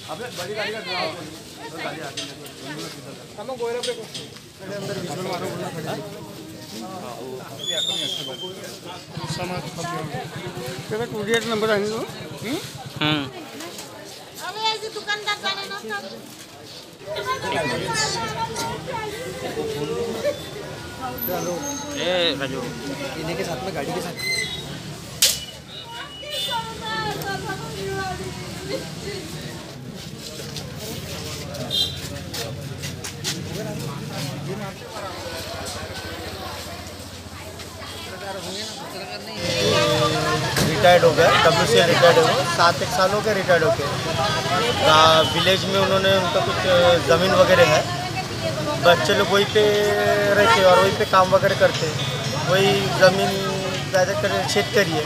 आपल्या बड़ी गाड़ी का ड्राइवर गाड़ी आती है हम गोयला ब्रेक मेरे अंदर विजुअल मारो बोलना खड़े समाज तेरा कुरियर नंबर आहे ना अबे ऐसे दुकानदार जाने ना चलो ए राजू इन्हीं के साथ में गाड़ी के साथ रिटायर्ड हो गया WCL रिटायर्ड हो 7 साल हो गए रिटायर्ड होके। विलेज में उन्होंने उनका कुछ ज़मीन वगैरह है, बच्चे लोग वहीं पे रहते और वहीं पे काम वगैरह करते, वही ज़मीन ज़्यादातर शेतकारी है।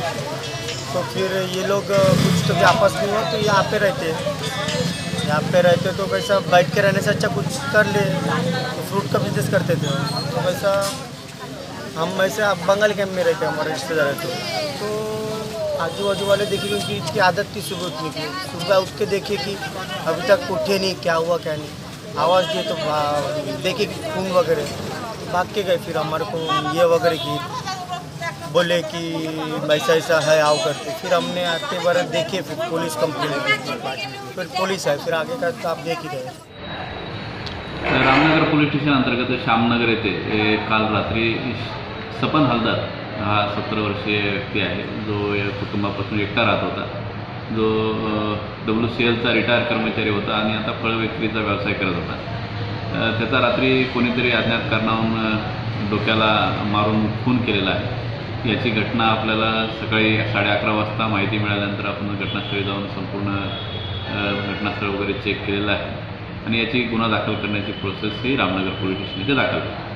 तो फिर ये लोग कुछ तो भी आपस में हो तो यहाँ पे रहते, तो वैसा बैठ के रहने से अच्छा कुछ कर ले, तो फ्रूट का बिजनेस करते थे। तो वैसा हम ऐसे बंगाल कैंप में रहते, हमारे रिश्तेदार है तो आजू बाजू वाले देखे कि उनकी इतनी आदत थी सुबह उठने की, सुबह उठ के देखे कि अभी तक उठे नहीं, क्या हुआ क्या नहीं, आवाज़ दिए तो देखे कि खून वगैरह, भाग के गए। फिर हमारे को ये वगैरह की बोले कि ऐसा ऐसा है आओ करके, फिर हमने आते बार देखे, फिर पुलिस कंप्लेंट की, फिर पुलिस है, फिर आगे का तो आप देख ही गए। रामनगर पोलीस स्टेशन अंतर्गत श्यामनगर येथे काल रात्री सपन हलदार हा 17 वर्षीय व्यक्ती आहे, जो या कुटुंबापासून एकटा राहत होता, जो WCLचा रिटायर कर्मचारी होता आणि आता फळ विक्रीचा व्यवसाय करत होता। त्याचा रात्री कोणीतरी अज्ञात कारणावरून डोक्याला मारून खून केलेला आहे। याची घटना आपल्याला सकाळी 11:30 वाजता माहिती मिळाल्यानंतर आपण घटनास्थळी जाऊन संपूर्ण घटनास्थळ वगैरे चेक केलेलं आहे आणि याची गुन्हा दाखल करण्याची प्रोसेस ही रामनगर पोलीस स्टेशन इथे दाखल आहे।